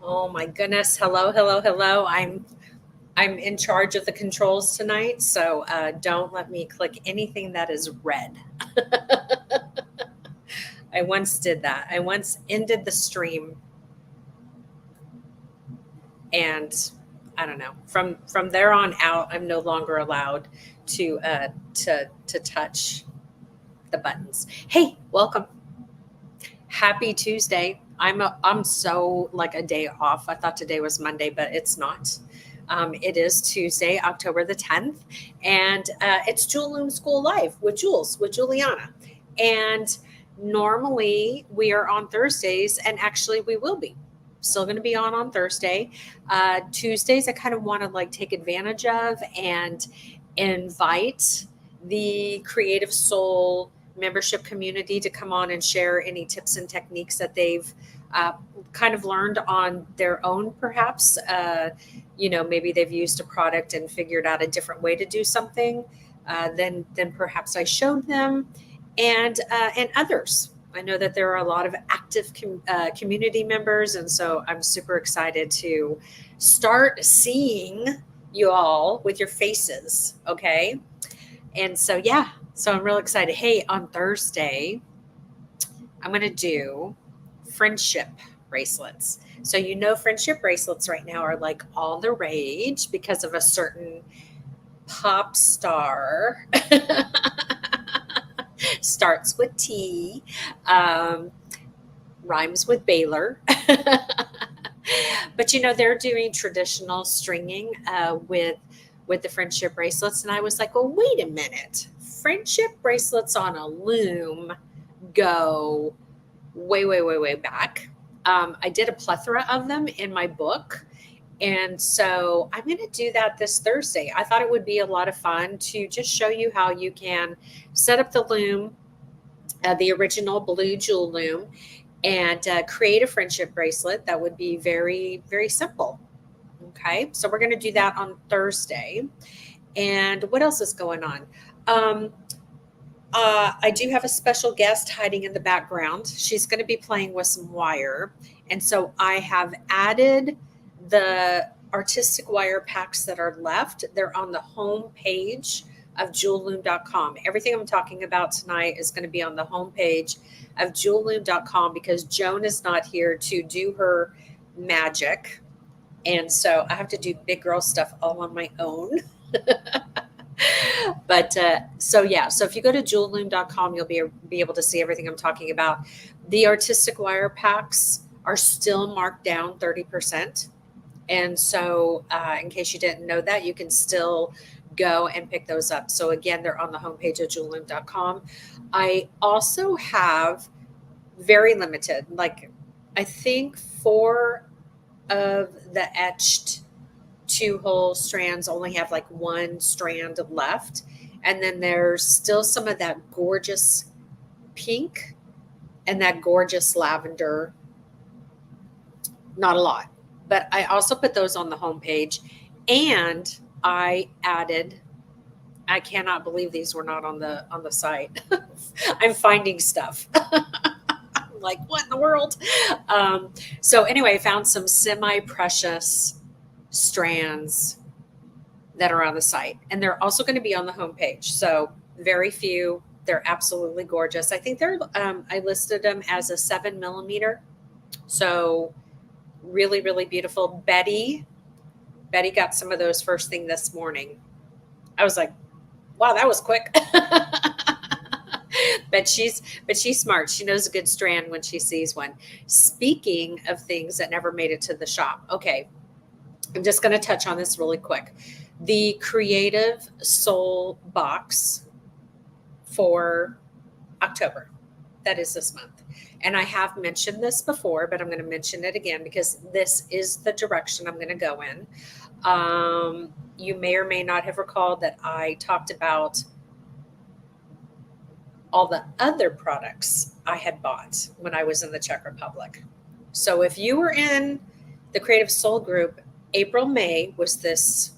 Oh my goodness. Hello, hello, hello. I'm in charge of the controls tonight, so don't let me click anything that is red. I once did that. I once ended the stream and I don't know. From there on out, I'm no longer allowed to touch the buttons. Hey, welcome. Happy Tuesday. I'm so like a day off. I thought today was Monday, but it's not. It is Tuesday, October the 10th, and it's Jewel Loom School Live with Jules, with Juliana. And normally we are on Thursdays, and actually we will be still going to be on Thursday. Tuesdays, I kind of want to like take advantage of and invite the Creative Soul membership community to come on and share any tips and techniques that they've uh, kind of learned on their own, perhaps. Maybe they've used a product and figured out a different way to do something than perhaps I showed them, and others. I know that there are a lot of active community members, and so I'm super excited to start seeing you all with your faces. Okay, and so yeah, so I'm real excited. Hey, on Thursday, I'm going to do friendship bracelets. So, friendship bracelets right now are like all the rage because of a certain pop star. Starts with T, um, rhymes with Baylor. But they're doing traditional stringing with the friendship bracelets, and I was like, well, wait a minute, friendship bracelets on a loom go way, way, way, way back. I did a plethora of them in my book. And so I'm going to do that this Thursday. I thought it would be a lot of fun to just show you how you can set up the loom, the original blue jewel loom, and create a friendship bracelet that would be very, very simple. Okay. So we're going to do that on Thursday. And what else is going on? Um, I do have a special guest hiding in the background. She's going to be playing with some wire. And so I have added the artistic wire packs that are left. They're on the home page of jewelloom.com. Everything I'm talking about tonight is going to be on the home page of jewelloom.com because Joan is not here to do her magic. And so I have to do big girl stuff all on my own. But so yeah, so if you go to jewelloom.com, you'll be able to see everything I'm talking about. The artistic wire packs are still marked down 30%. And so in case you didn't know that, you can still go and pick those up. So again, they're on the homepage of jewelloom.com. I also have very limited, like I think 4 of the etched 2-hole strands only have like 1 strand left. And then there's still some of that gorgeous pink and that gorgeous lavender. Not a lot, but I also put those on the homepage. And I added, I cannot believe these were not on the site. I'm finding stuff. I'm like, what in the world? So anyway, I found some semi-precious strands that are on the site, and they're also going to be on the homepage. So very few. They're absolutely gorgeous. I think I listed them as a 7mm. So really, really beautiful. Betty got some of those first thing this morning. I was like, wow, that was quick. but she's smart. She knows a good strand when she sees one. Speaking of things that never made it to the shop. Okay. I'm just going to touch on this really quick. The Creative Soul box for October, that is this month. And I have mentioned this before, but I'm going to mention it again because this is the direction I'm going to go in. You may or may not have recalled that I talked about all the other products I had bought when I was in the Czech Republic. So if you were in the Creative Soul group, April, May was this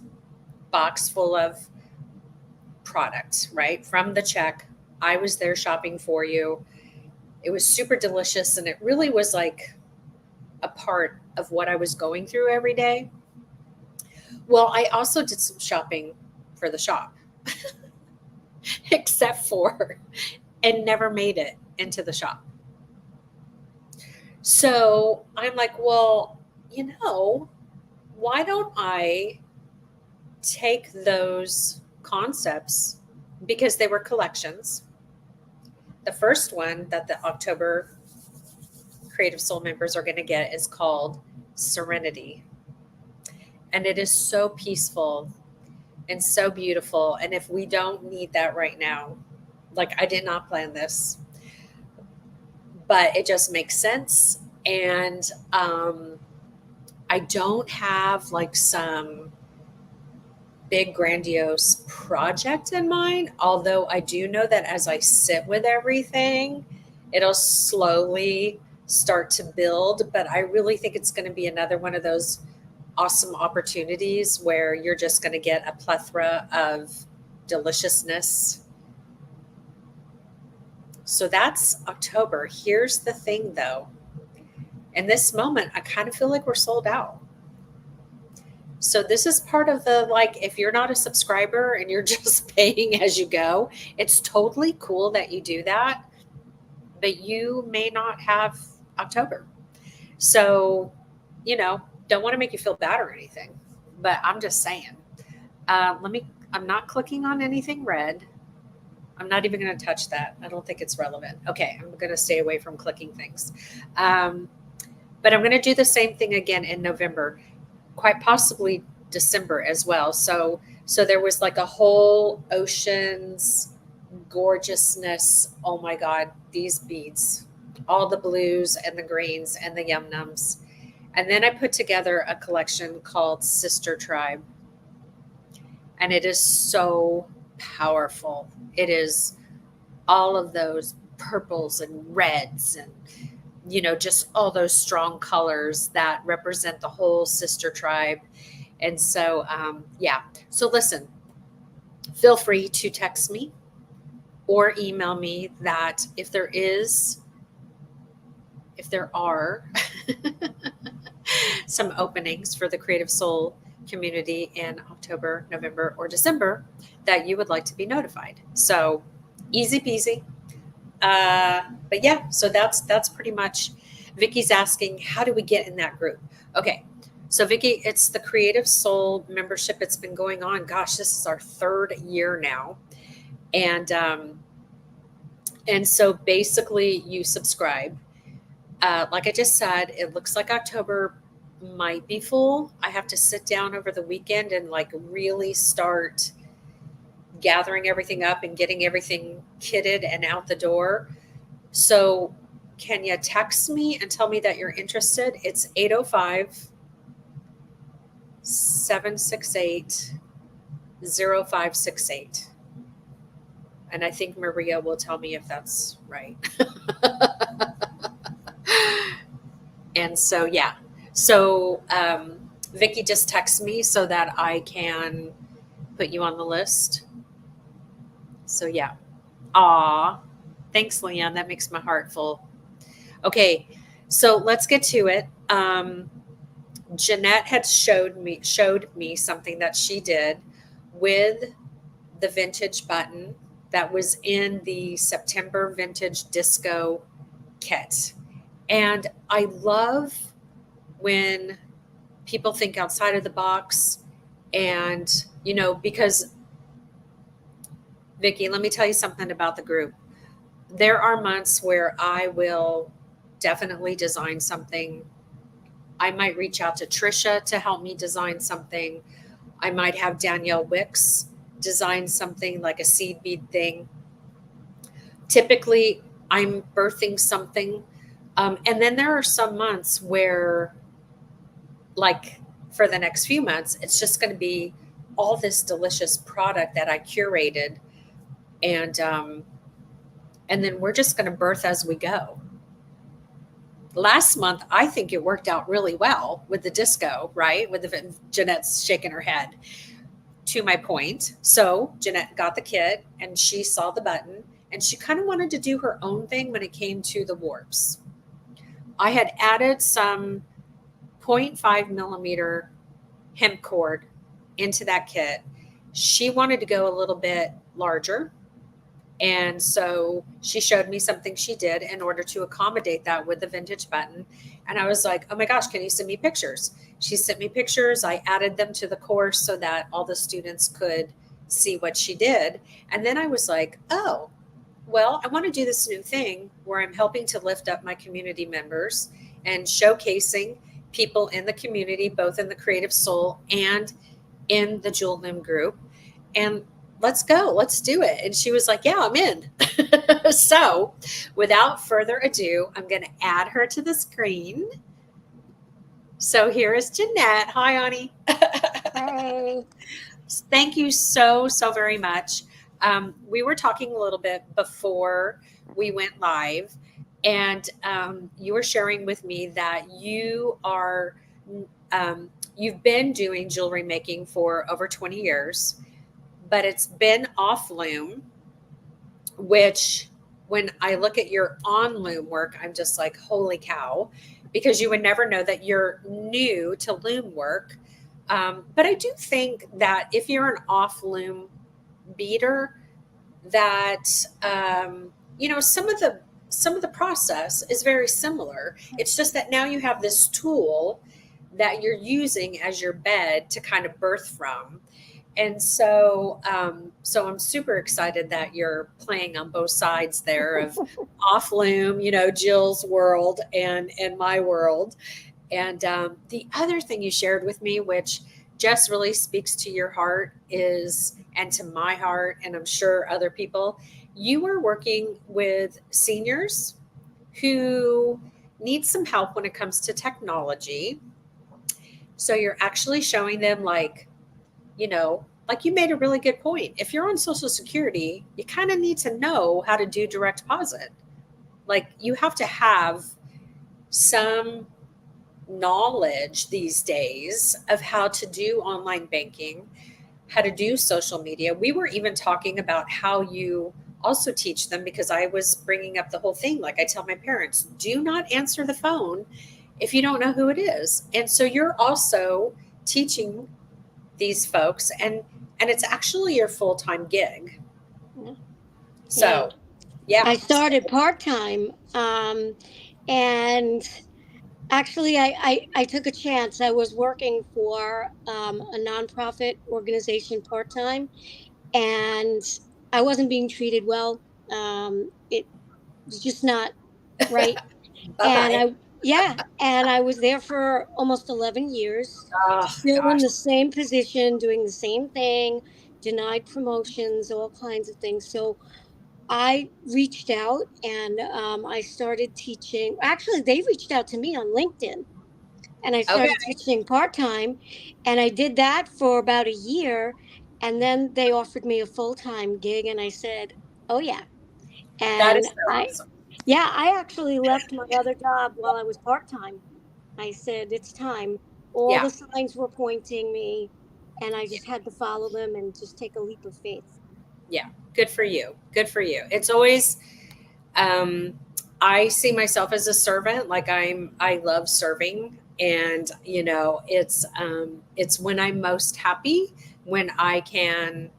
box full of products, right? From the Czech. I was there shopping for you. It was super delicious. And it really was like a part of what I was going through every day. Well, I also did some shopping for the shop, except for, and never made it into the shop. So I'm like, well, why don't I take those concepts, because they were collections. The first one that the October Creative Soul members are going to get is called Serenity. And it is so peaceful and so beautiful. And if we don't need that right now, like, I did not plan this, but it just makes sense. And I don't have like some big grandiose project in mind, although I do know that as I sit with everything, it'll slowly start to build. But I really think it's going to be another one of those awesome opportunities where you're just going to get a plethora of deliciousness. So that's October. Here's the thing though, in this moment I kind of feel like we're sold out. So this is part of the, like, if you're not a subscriber and you're just paying as you go, it's totally cool that you do that, but you may not have October. So, don't want to make you feel bad or anything, but I'm just saying. I'm not clicking on anything red. I'm not even going to touch that. I don't think it's relevant. Okay, I'm going to stay away from clicking things. But I'm going to do the same thing again in November, quite possibly December as well. So there was like a whole ocean's gorgeousness. Oh my God, these beads, all the blues and the greens and the yum nums. And then I put together a collection called Sister Tribe. And it is so powerful. It is all of those purples and reds and, just all those strong colors that represent the whole sister tribe. And so, yeah. So listen, feel free to text me or email me that if there are some openings for the Creative Soul community in October, November, or December, that you would like to be notified. So easy peasy. But yeah, so that's pretty much. Vicky's asking, how do we get in that group? Okay, so Vicky, it's the Creative Soul membership. It's been going on. Gosh, this is our 3rd year now, and so basically, you subscribe. Like I just said, it looks like October might be full. I have to sit down over the weekend and like really start gathering everything up and getting everything kitted and out the door. So can you text me and tell me that you're interested? It's 805-768-0568. And I think Maria will tell me if that's right. And so, yeah. So Vicky, just text me so that I can put you on the list. So, yeah. Aw. Thanks, Leon. That makes my heart full. Okay, so let's get to it. Jeanette had showed me something that she did with the vintage button that was in the September vintage disco kit. And I love when people think outside of the box, and because Vicki, let me tell you something about the group. There are months where I will definitely design something. I might reach out to Trisha to help me design something. I might have Danielle Wicks design something like a seed bead thing. Typically, I'm birthing something. And then there are some months where, like for the next few months, it's just going to be all this delicious product that I curated. And then we're just going to birth as we go. Last month, I think it worked out really well with the disco, right? With Jeanette's shaking her head, to my point. So Jeanette got the kit and she saw the button and she kind of wanted to do her own thing when it came to the warps. I had added some 0.5 millimeter hemp cord into that kit. She wanted to go a little bit larger. And so she showed me something she did in order to accommodate that with the vintage button. And I was like, oh my gosh, can you send me pictures? She sent me pictures. I added them to the course so that all the students could see what she did. And then I was like, oh, well, I want to do this new thing where I'm helping to lift up my community members and showcasing people in the community, both in the Creative Soul and in the Jewel Loom group. And let's go, let's do it. And she was like, yeah, I'm in. So without further ado, I'm going to add her to the screen. So here is Jeanette. Hi, Ani. Hey. Thank you so very much. We were talking a little bit before we went live, and you were sharing with me that you are you've been doing jewelry making for over 20 years, but it's been off loom, which when I look at your on loom work, I'm just like, holy cow, because you would never know that you're new to loom work. But I do think that if you're an off loom beater, that some of the process is very similar. It's just that now you have this tool that you're using as your bed to kind of birth from. And so I'm super excited that you're playing on both sides there of off loom, Jill's world and my world. And the other thing you shared with me, which just really speaks to your heart, is, and to my heart, and I'm sure other people, you are working with seniors who need some help when it comes to technology. So you're actually showing them, like you made a really good point. If you're on Social Security, you kind of need to know how to do direct deposit. Like, you have to have some knowledge these days of how to do online banking, how to do social media. We were even talking about how you also teach them, because I was bringing up the whole thing. Like, I tell my parents, do not answer the phone if you don't know who it is. And so you're also teaching these folks, and it's actually your full-time gig. So yeah, I started part-time, and actually I took a chance. I was working for a nonprofit organization part-time, and I wasn't being treated well. It was just not right. And bye-bye. and I was there for almost 11 years, Oh still in gosh. the same position, doing the same thing, denied promotions, all kinds of things. So I reached out, and I started teaching. Actually, they reached out to me on LinkedIn, and I Okay, started teaching part time. And I did that for about a year. And then they offered me a full time gig, and I said, oh, yeah. that And is so awesome. I actually left my other job while I was part time. I said, it's time. All Yeah, the signs were pointing me, and I yeah, just had to follow them and just take a leap of faith. yeah. Good for you. Good for you. It's always, um, I see myself as a servant. Like, I love serving, and it's when I'm most happy, when I can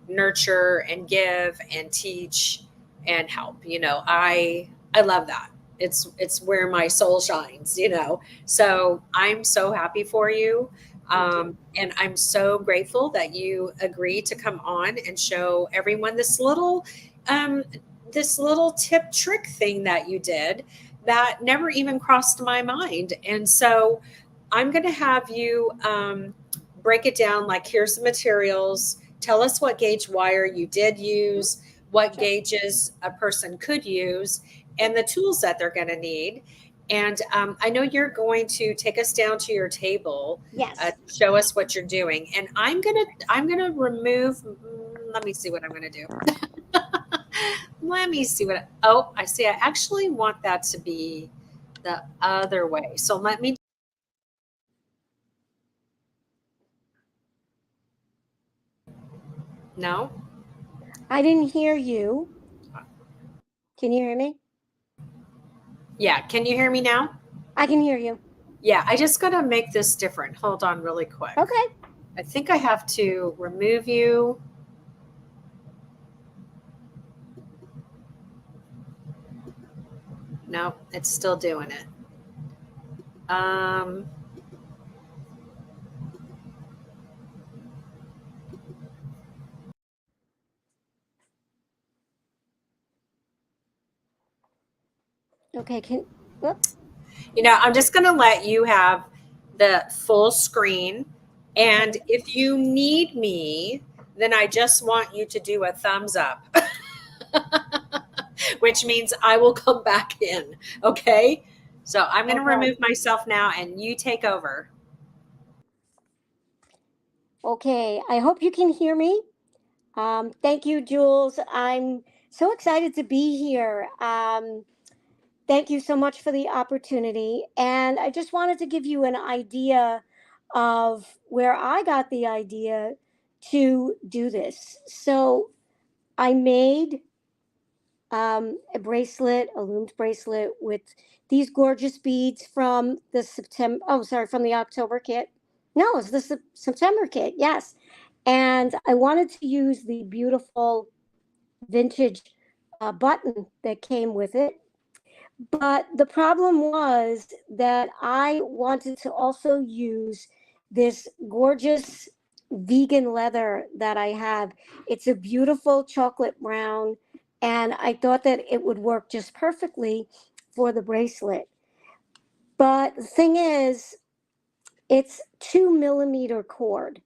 nurture and give and teach and help. I love that. It's where my soul shines. So I'm so happy for you. Thank you. And I'm so grateful that you agreed to come on and show everyone um, this little tip trick thing that you did that never even crossed my mind. And so I'm going to have you break it down. Like, here's the materials. Tell us what gauge wire you did use, what Sure. gauges a person could use, and the tools that they're going to need. And I know you're going to take us down to your table, Yes. show us what you're doing. And I'm gonna remove. Let me see what I'm gonna do. Let me see what. Oh, I see. I actually want that to be the other way. So let me. No. I didn't hear you. Can you hear me? Yeah. Can you hear me now? I can hear you. Yeah, I just got to make this different. Hold on really quick. Okay. I think I have to remove you. No, it's still doing it. Um, Okay. Whoop. I'm just going to let you have the full screen. And if you need me, then I just want you to do a thumbs up, which means I will come back in. Okay. So I'm going to Okay. remove myself now and you take over. Okay. I hope you can hear me. Thank you, Jules. I'm so excited to be here. Thank you so much for the opportunity. And I just wanted to give you an idea of where I got the idea to do this. So I made a bracelet, a loomed bracelet with these gorgeous beads from the from the October kit. No, it's the September kit, yes. And I wanted to use the beautiful vintage button that came with it. But the problem was that I wanted to also use this gorgeous vegan leather that I have. It's a beautiful chocolate brown, and I thought that it would work just perfectly for the bracelet. But the thing is, it's 2 millimeter cord.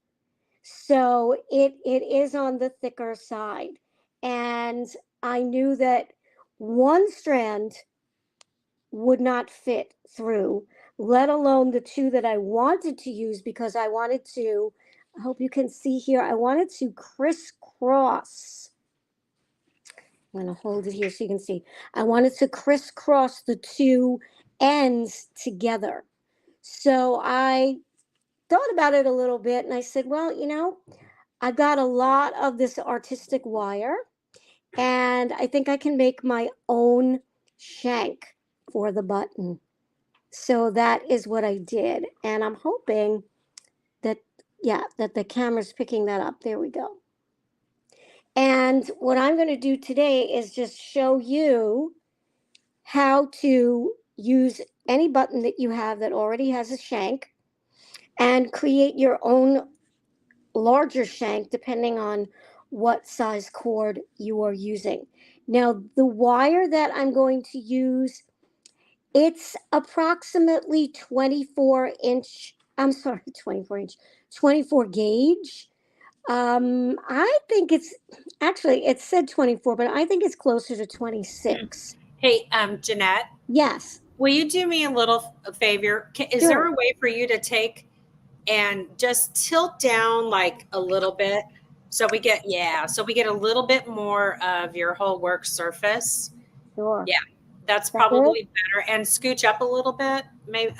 So it is on the thicker side. And I knew that one strand would not fit through, let alone the two that I wanted to use, because I wanted to, I hope you can see here, I wanted to crisscross. I'm going to hold it here so you can see. I wanted to crisscross the two ends together. So I thought about it a little bit and I said, well, I've got a lot of this artistic wire and I think I can make my own shank for the button. So that is what I did. And I'm hoping that, that the camera's picking that up. There we go. And what I'm going to do today is just show you how to use any button that you have that already has a shank and create your own larger shank depending on what size cord you are using. Now, the wire that I'm going to use, it's approximately 24 gauge. I think it said 24, but I think it's closer to 26. Hey, Jeanette, Yes, will you do me a little favor? Is there sure. a way for you to take and just tilt down like a little bit so we get a little bit more of your whole work surface? Sure. Yeah, that's Is that good? probably better. And scooch up a little bit. Maybe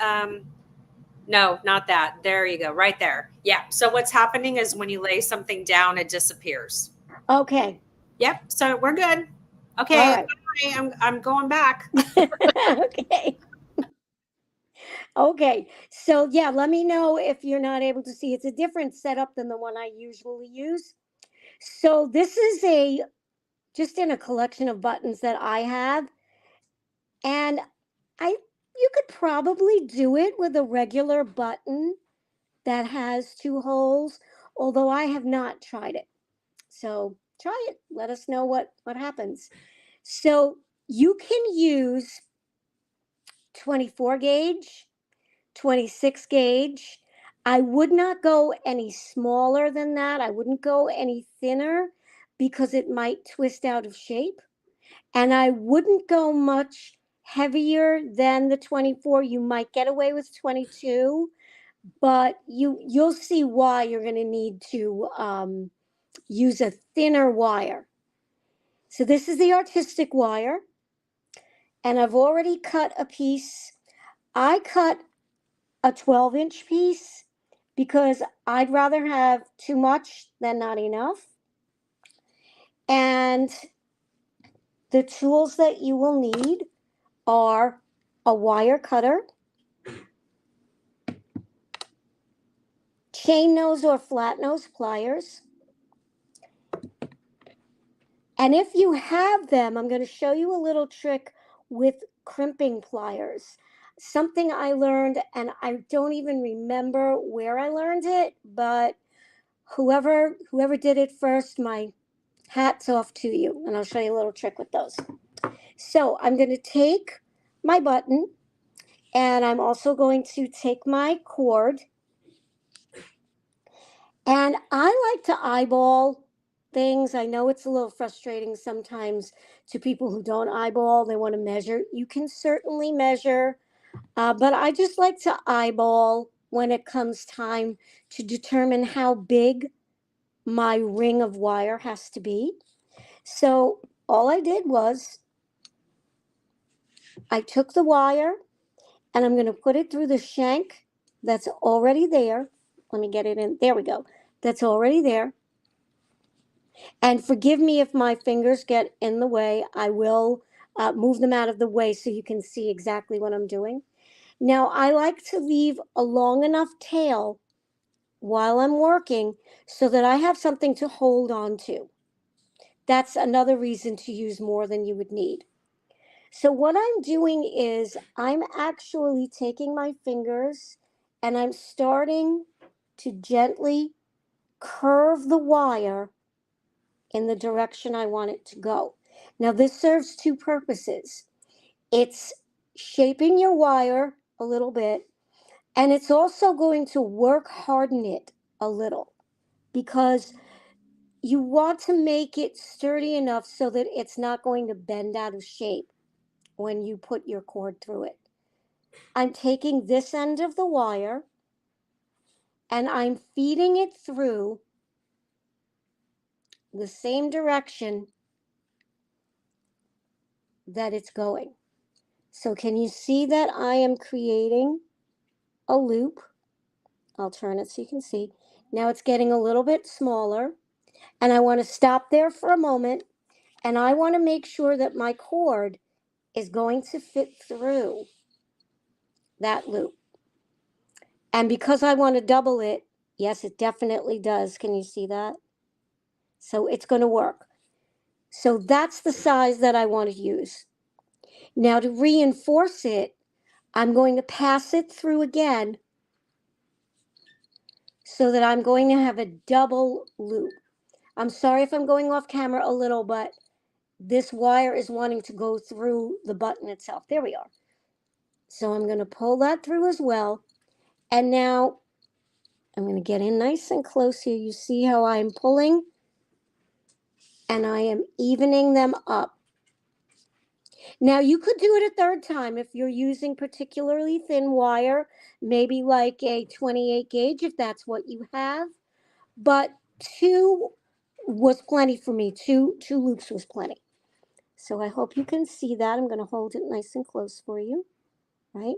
no, not that. There you go, right there. Yeah. So what's happening is when you lay something down, it disappears. Okay. Yep. So we're good. All Okay. right. Bye. I'm going back. Okay. Okay. So yeah, let me know if you're not able to see. It's a different setup than the one I usually use. So this is just in a collection of buttons that I have. And you could probably do it with a regular button that has two holes, although I have not tried it. So try it. Let us know what happens. So you can use 24 gauge, 26 gauge. I would not go any smaller than that. I wouldn't go any thinner because it might twist out of shape. And I wouldn't go much heavier than the 24. You might get away with 22, but you'll see why you're going to need to use a thinner wire. So this is the artistic wire, and I've already cut a piece. I cut a 12-inch piece because I'd rather have too much than not enough. And the tools that you will need are a wire cutter. chain nose or flat nose pliers. And if you have them, I'm going to show you a little trick with crimping pliers. Something I learned, and I don't even remember where I learned it, but whoever did it first, my hat's off to you. And I'll show you a little trick with those. So I'm going to take my button, and I'm also going to take my cord. And I like to eyeball things. I know it's a little frustrating sometimes to people who don't eyeball. They want to measure. You can certainly measure, but I just like to eyeball when it comes time to determine how big my ring of wire has to be. So all I did was I took the wire and I'm going to put it through the shank that's already there. Let me get it in. There we go. That's already there. And forgive me if my fingers get in the way. I will move them out of the way so you can see exactly what I'm doing. Now, I like to leave a long enough tail while I'm working so that I have something to hold on to. That's another reason to use more than you would need. So what I'm doing is I'm actually taking my fingers and I'm starting to gently curve the wire in the direction I want it to go. Now, this serves two purposes. It's shaping your wire a little bit, and it's also going to work harden it a little because you want to make it sturdy enough so that it's not going to bend out of shape when you put your cord through it. I'm taking this end of the wire and I'm feeding it through the same direction that it's going. So can you see that I am creating a loop? I'll turn it so you can see. Now it's getting a little bit smaller, and I want to stop there for a moment, and I want to make sure that my cord is going to fit through that loop. And because I want to double it, yes, it definitely does. Can you see that? So it's going to work. So that's the size that I want to use. Now to reinforce it, I'm going to pass it through again so that I'm going to have a double loop. I'm sorry if I'm going off camera a little, but this wire is wanting to go through the button itself. There we are. So I'm going to pull that through as well. And now I'm going to get in nice and close here. You see how I'm pulling and I am evening them up. Now you could do it a third time if you're using particularly thin wire, maybe like a 28 gauge if that's what you have. But two was plenty for me. Two loops was plenty. So I hope you can see that. I'm going to hold it nice and close for you, right?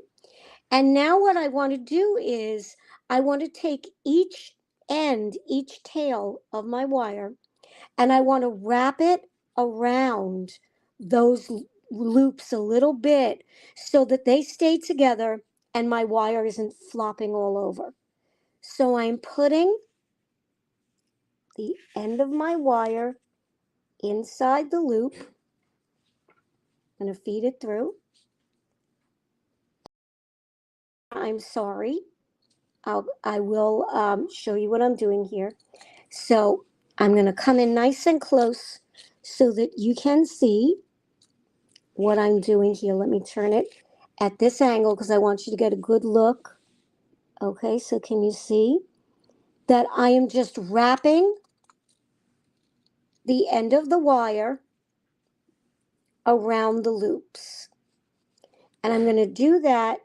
And now what I want to do is I want to take each end, each tail of my wire, and I want to wrap it around those loops a little bit so that they stay together and my wire isn't flopping all over. So I'm putting the end of my wire inside the loop. I'm going to feed it through. I'm sorry. I will show you what I'm doing here. So I'm going to come in nice and close so that you can see what I'm doing here. Let me turn it at this angle because I want you to get a good look. Okay, so can you see that I am just wrapping the end of the wire around the loops? And I'm going to do that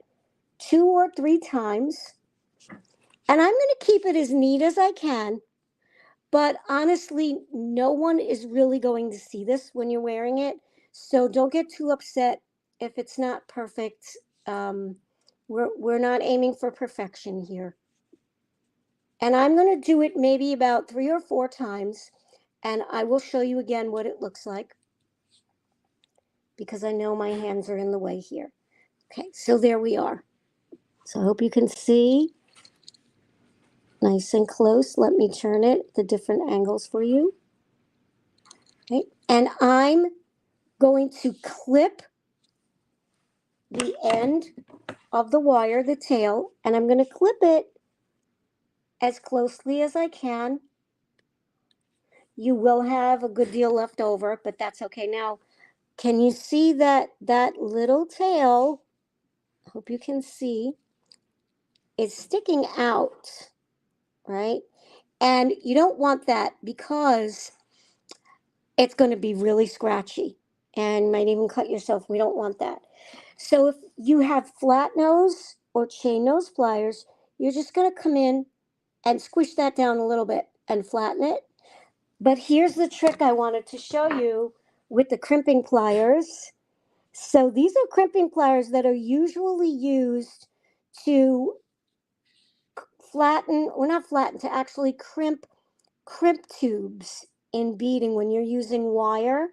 2 or 3 times. And I'm going to keep it as neat as I can. But honestly, no one is really going to see this when you're wearing it. So don't get too upset if it's not perfect. We're not aiming for perfection here. And I'm going to do it maybe about 3 or 4 times. And I will show you again what it looks like, because I know my hands are in the way here. Okay, so there we are. So I hope you can see. nice and close. Let me turn it the different angles for you. Okay. And I'm going to clip the end of the wire, the tail, and I'm going to clip it as closely as I can. You will have a good deal left over, but that's okay. Now, can you see that little tail? I hope you can see. It's sticking out, right? And you don't want that because it's going to be really scratchy and might even cut yourself. We don't want that. So if you have flat nose or chain nose pliers, you're just going to come in and squish that down a little bit and flatten it. But here's the trick I wanted to show you with the crimping pliers. So these are crimping pliers that are usually used to flatten, or not flatten, to actually crimp tubes in beading when you're using wire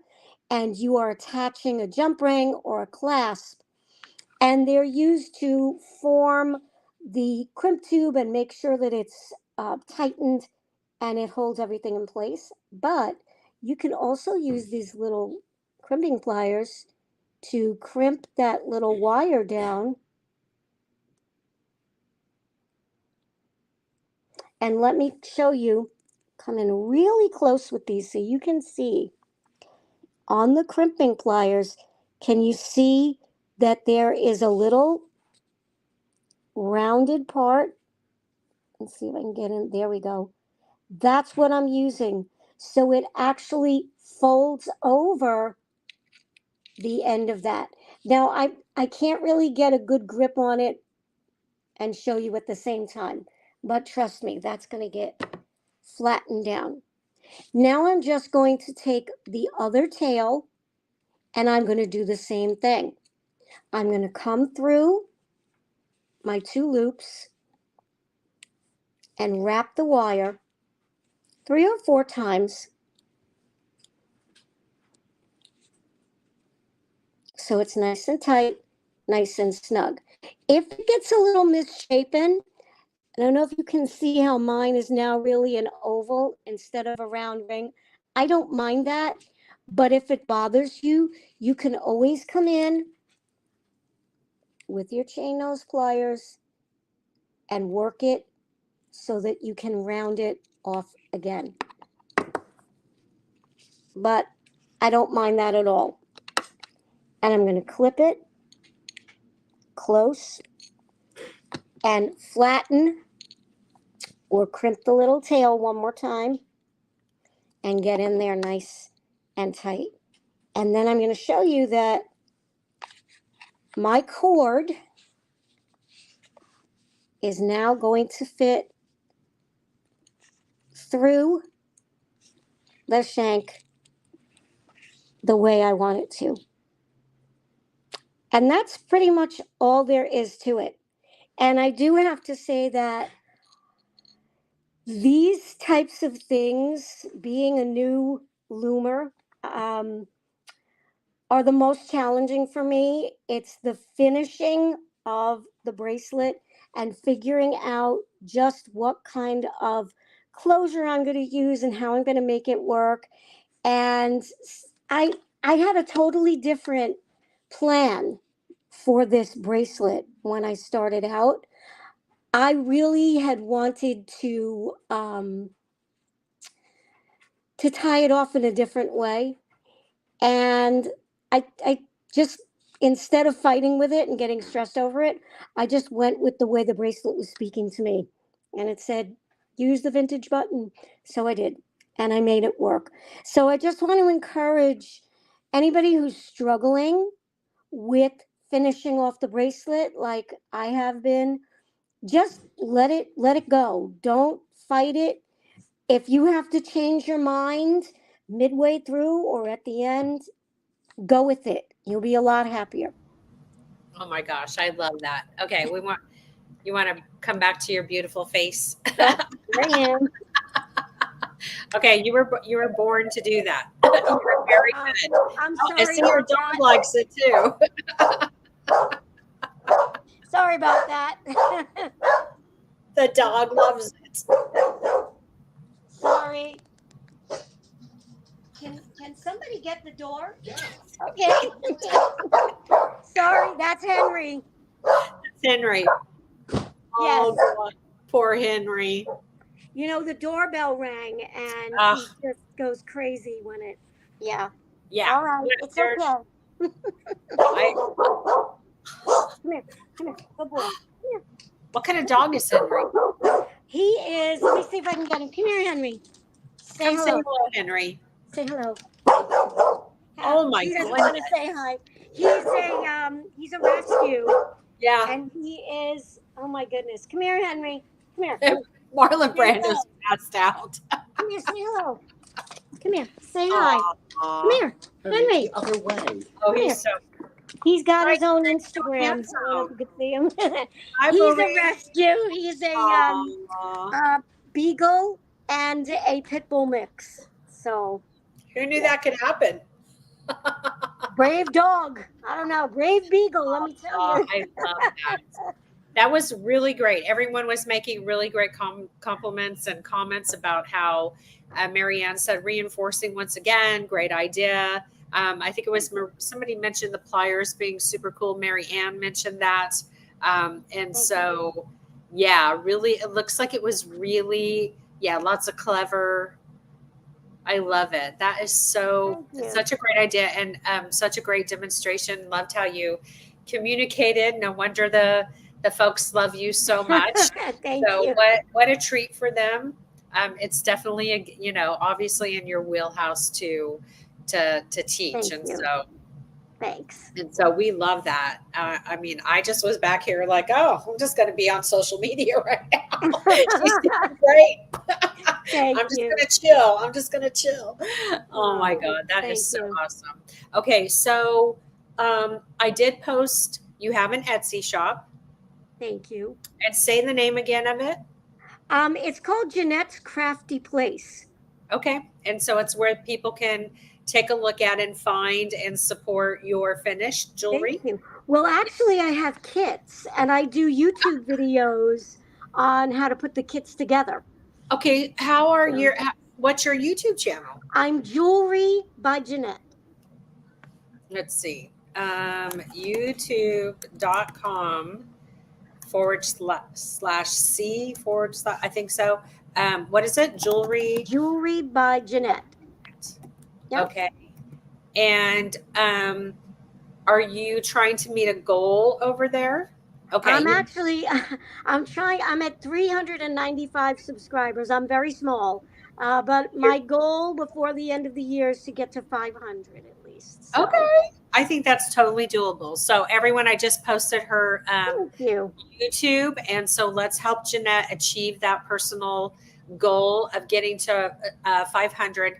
and you are attaching a jump ring or a clasp. And they're used to form the crimp tube and make sure that it's tightened and it holds everything in place. But you can also use these little crimping pliers to crimp that little wire down. And let me show you, come in really close with these so you can see on the crimping pliers. Can you see that there is a little rounded part? Let's see if I can get in. There we go. That's what I'm using. So it actually folds over the end of that. Now, I can't really get a good grip on it and show you at the same time, but trust me, that's going to get flattened down. Now I'm just going to take the other tail and I'm going to do the same thing. I'm going to come through my 2 loops and wrap the wire 3 or 4 times so it's nice and tight, nice and snug. If it gets a little misshapen, I don't know if you can see how mine is now really an oval instead of a round ring. I don't mind that, but if it bothers you, you can always come in with your chain nose pliers and work it so that you can round it off again. But I don't mind that at all. And I'm going to clip it close and flatten or crimp the little tail one more time and get in there nice and tight. And then I'm going to show you that my cord is now going to fit through the shank the way I want it to. And that's pretty much all there is to it. And I do have to say that these types of things, being a new loomer, are the most challenging for me. It's the finishing of the bracelet and figuring out just what kind of closure I'm going to use and how I'm going to make it work. And I had a totally different plan for this bracelet when I started out. I really had wanted to tie it off in a different way. And I just, instead of fighting with it and getting stressed over it, I just went with the way the bracelet was speaking to me. And it said, use the vintage button. So I did. And I made it work. So I just want to encourage anybody who's struggling with finishing off the bracelet like I have been, just let it go. Don't fight it. If you have to change your mind midway through or at the end, go with it. You'll be a lot happier. Oh my gosh, I love that. Okay, you want to come back to your beautiful face. Oh, here I am. Okay, you were born to do that. You're very good. I'm Oh, I sorry see your about dog that. likes it too. Sorry about that. The dog loves it. Sorry. Can somebody get the door? Yeah. Okay. Sorry, that's Henry. Henry. Yes. Oh, God. Poor Henry. You know, the doorbell rang and Ugh. he just goes crazy when it. Yeah. Yeah. All right. It's okay. I, Come here. Come here. Good boy. Come here. what kind of dog is Henry? He is. Let me see if I can get him. Come here, Henry. Say Come say hello. hello, Henry. Say hello. Oh my He doesn't goodness. want to say hi. He's a rescue. Yeah. And he is. Oh my goodness. Come here, Henry. Come here. Marlon Say hello. Brando's passed out. Come here. Say hello. Come here. Say hi. Aw. Come here, Henry. The other way. Oh, Come here. he's so. He's got Hi, his own Henry. Instagram. I don't know if you could see him. Hi, He's a Marie. rescue. He's Aw. a beagle and a pit bull mix. So Who knew that could happen? brave dog. I don't know. Brave beagle. Let me tell you. I love that. That was really great. Everyone was making really great compliments and comments about how Marianne said, reinforcing once again, great idea. I think it was somebody mentioned the pliers being super cool. Mary Ann mentioned that. And so, yeah, really, it looks like it was really, lots of clever. I love it. That is such a great idea and such a great demonstration. Loved how you communicated. No wonder the folks love you so much. Thank you. What a treat for them. It's definitely obviously in your wheelhouse to teach. Thank and you. so Thanks. and so we love that. I mean, I just was back here like, oh, I'm just going to be on social media right now. She's doing great. I'm just gonna chill. Oh my God, that is so awesome. Okay, so I did post. You have an Etsy shop. Thank you. And say the name again of it. It's called Jeanette's Crafty Place. Okay, and so it's where people can take a look at and find and support your finished jewelry. Thank you. Well, actually, I have kits, and I do YouTube videos on how to put the kits together. Okay, what's your YouTube channel? I'm Jewelry by Jeanette. Let's see. YouTube.com/C/ I think so. What is it? Jewelry by Jeanette. Yep. Okay. And are you trying to meet a goal over there? Okay. I'm at 395 subscribers. I'm very small. But my goal before the end of the year is to get to 500 at least. So. Okay. I think that's totally doable. So everyone, I just posted her YouTube. And so let's help Jeanette achieve that personal goal of getting to 500.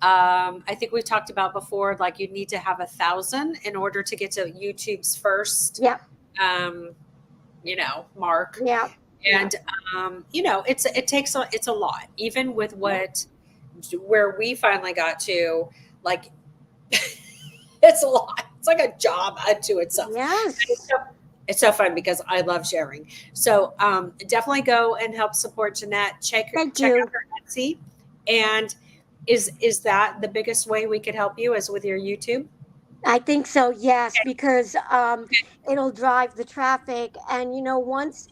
I think we've talked about before, like you need to have 1,000 in order to get to YouTube's first, mark. Yeah. And, it's a lot, even with where we finally got to, like, it's a lot. It's like a job unto itself. Yes. It's so fun because I love sharing. So definitely go and help support Jeanette. Check out her Etsy. And is that the biggest way we could help you is with your YouTube? I think so, yes, because it'll drive the traffic. And, once,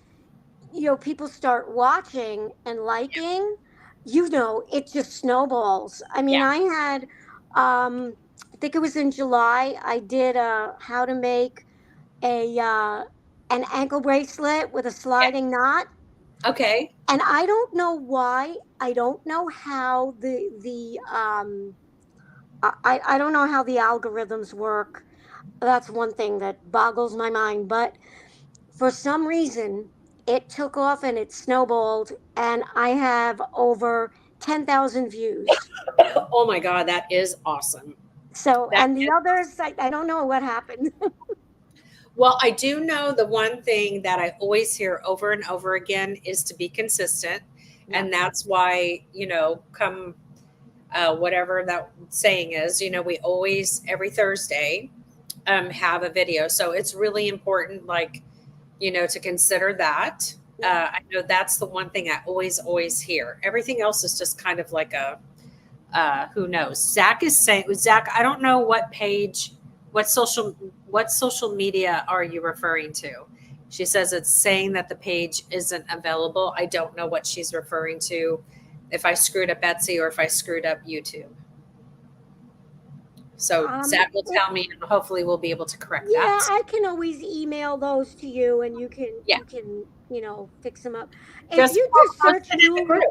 people start watching and liking, it just snowballs. I mean, I had, I think it was in July, I did how to make an ankle bracelet with a sliding knot. Okay. And I don't know why. I don't know how I don't know how the algorithms work. That's one thing that boggles my mind. But for some reason, it took off and it snowballed, and I have over 10,000 views. Oh my God, that is awesome. So, and the others, I don't know what happened. Well, I do know the one thing that I always hear over and over again is to be consistent. Yeah. And that's why, come whatever that saying is, we always, every Thursday, have a video. So it's really important, to consider that. I know that's the one thing I always hear. Everything else is just kind of like a who knows. Zach is saying, Zach, I don't know what page, what social media are you referring to? She says it's saying that the page isn't available. I don't know what she's referring to. If I screwed up Etsy or if I screwed up YouTube. So Zach will tell me, and hopefully we'll be able to correct Yeah, that. I can always email those to you, and Yeah, you know, fix them up. If just you just post search it in the Jewel, group.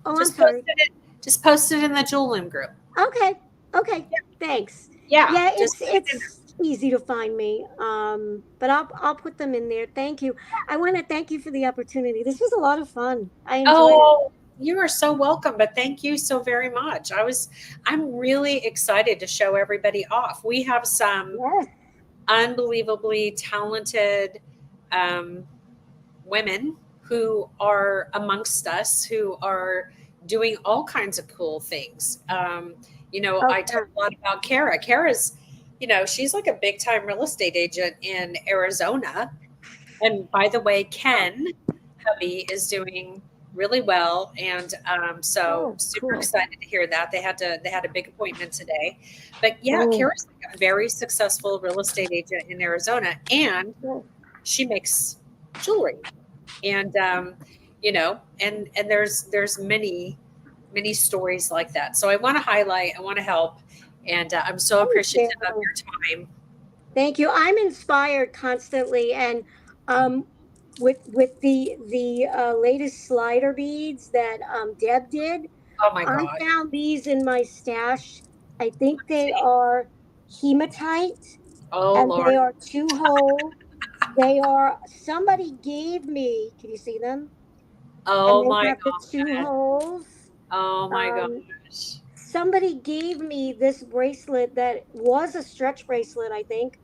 oh, I'm Just post sorry. it. Just post it in the Jewel Loom group. Okay, okay, Yeah, thanks. yeah. Yeah, Just put it in there. it's easy to find me. But I'll put them in there. Thank you. I want to thank you for the opportunity. This was a lot of fun. I enjoyed it. Oh, you are so welcome. But thank you so very much. I'm really excited to show everybody off. We have some Yes. unbelievably talented um, women who are amongst us who are doing all kinds of cool things. I Okay. talk a lot about Kara. Kara's, she's like a big time real estate agent in Arizona. And by the way, Ken hubby is doing really well, and so Oh, super cool. excited to hear that they had a big appointment today. But yeah, Oh, Kara's like a very successful real estate agent in Arizona, and cool. she makes jewelry, and and there's many stories like that. So I want to highlight, I want to help, and I'm so Thank appreciative of you. your time. Thank you. I'm inspired constantly, and um, with the latest slider beads that Deb did, Oh my I god. found these in my stash. I think they See? are hematite, Oh and they Lord. are two hole. They are somebody gave me. Can you see them? And Oh they my have the two god. holes. Oh my Um, gosh. somebody gave me this bracelet that was a stretch bracelet, I think,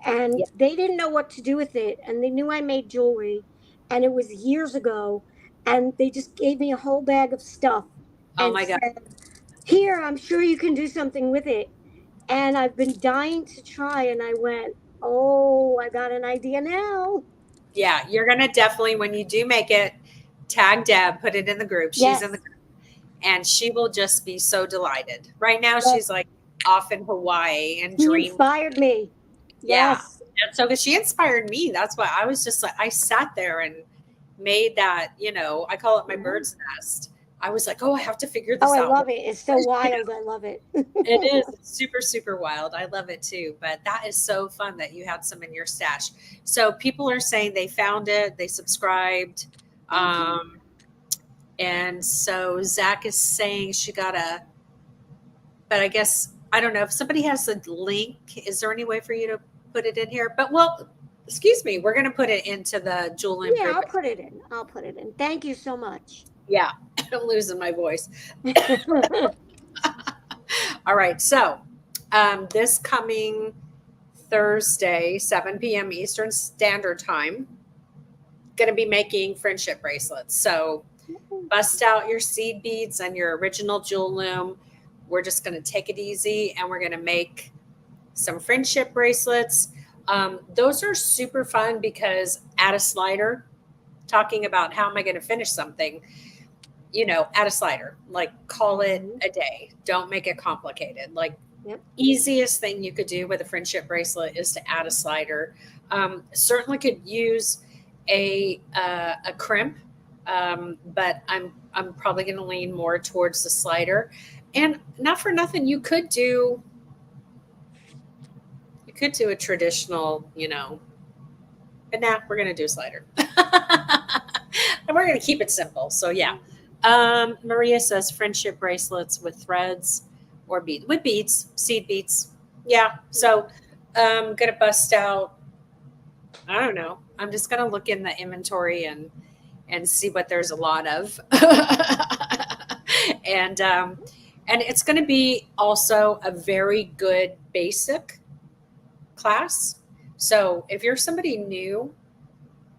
and Yeah. they didn't know what to do with it, and they knew I made jewelry, and it was years ago, and they just gave me a whole bag of stuff Oh and my god. said, here, I'm sure you can do something with it. And I've been dying to try, and I went, oh, I got an idea now. Yeah, you're gonna definitely, when you do make it, tag Deb, put it in the group. She's in the Yes, group, and she will just be so delighted. Right now, yes, she's like off in Hawaii and he dream. inspired me. Yeah. Yes. And so, because she inspired me, that's why I was just like, I sat there and made that, I call it my Mhm. bird's nest. I was like, oh, I have to figure Oh, this I out. love it. It's so wild. I love it. It is. It's super, super wild. I love it too. But that is so fun that you had some in your stash. So people are saying they found it, they subscribed. Thank you. Um, and so Zach is saying she got but I guess, I don't know if somebody has a link. Is there any way for you to put it in here? But well, excuse me, we're going to put it into the Jewel Loom Yeah, group. I'll put it in. I'll put it in. Thank you so much. Yeah, I'm losing my voice. All right. So this coming Thursday, 7 p.m. Eastern Standard Time, going to be making friendship bracelets. So bust out your seed beads and your original jewel loom. We're just going to take it easy and we're going to make some friendship bracelets. Those are super fun because add a slider, talking about how am I going to finish something, add a slider, like call it Mhm. a day. Don't make it complicated. Like, Yep. easiest thing you could do with a friendship bracelet is to add a slider. Certainly could use a crimp, but I'm probably going to lean more towards the slider. And not for nothing, you could do a traditional, but now we're going to do a slider. And we're going to keep it simple. So yeah. Maria says friendship bracelets with threads or with beads, seed beads. Yeah. So gonna bust out. I don't know. I'm just gonna look in the inventory and see what there's a lot of. and and it's gonna be also a very good basic class. So if you're somebody new,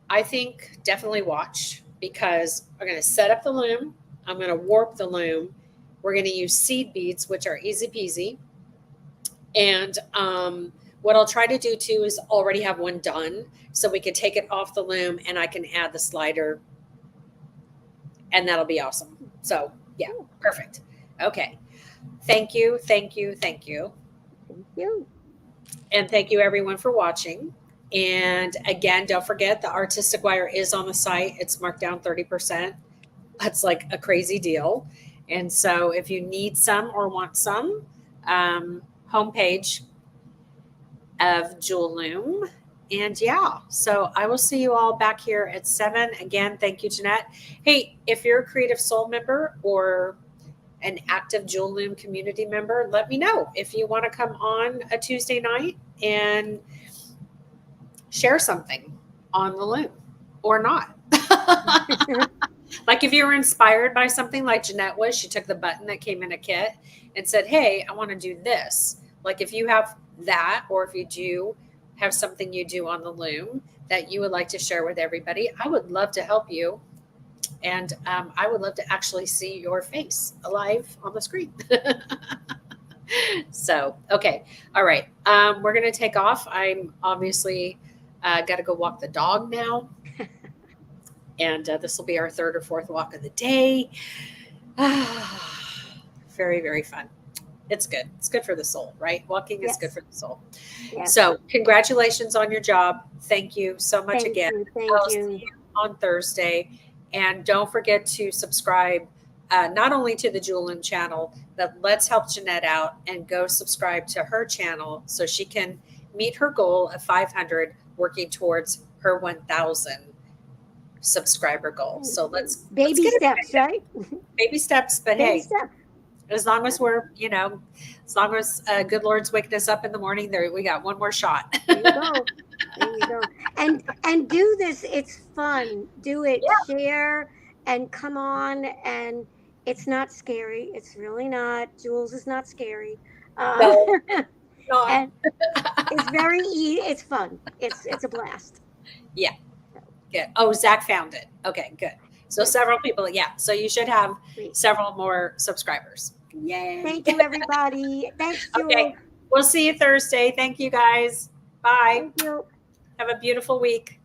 I think definitely watch because we're going to set up the loom. I'm going to warp the loom. We're going to use seed beads, which are easy peasy. And What I'll try to do too is already have one done so we can take it off the loom and I can add the slider and that'll be awesome. So yeah, perfect. Okay. Thank you. Thank you. Thank you. Thank you. And thank you everyone for watching. And again, don't forget the artistic wire is on the site. It's marked down 30%. That's like a crazy deal. And so if you need some or want some, homepage of Jewel Loom. And yeah, so I will see you all back here at 7. Again, thank you, Jeanette. Hey, if you're a Creative Soul member or an active Jewel Loom community member, let me know if you want to come on a Tuesday night and share something on the loom or not. Like if you were inspired by something like Jeanette was, she took the button that came in a kit and said, hey, I want to do this. Like if you have that, or if you do have something you do on the loom that you would like to share with everybody, I would love to help you. And I would love to actually see your face alive on the screen. So, okay. All right. We're going to take off. I'm obviously got to go walk the dog now. And this will be our 3rd or 4th walk of the day. Very, very fun. It's good. It's good for the soul, right? Walking is good for the soul. Yes. So congratulations on your job. Thank you so much again. Thank I'll you. see you on Thursday. And don't forget to subscribe not only to the Jewel Loom channel, but let's help Jeanette out and go subscribe to her channel so she can meet her goal of 500, working towards her 1,000 subscriber goal. So let's baby steps, right? Baby steps, but baby hey, steps. As long as we're, as long as good Lord's waking us up in the morning, there we got one more shot. There you go. There you go. And do this. It's fun. Do it. Yeah. Share and come on. And it's not scary. It's really not. Jewels is not scary. No. And it's very easy. It's fun. It's a blast. Yeah. Good. Oh, Zach found it. Okay, good. So several people, yeah. So you should have several more subscribers. Yay. Thank you, everybody. Thanks, Jewel. Okay. We'll see you Thursday. Thank you, guys. Bye. Thank you. Have a beautiful week.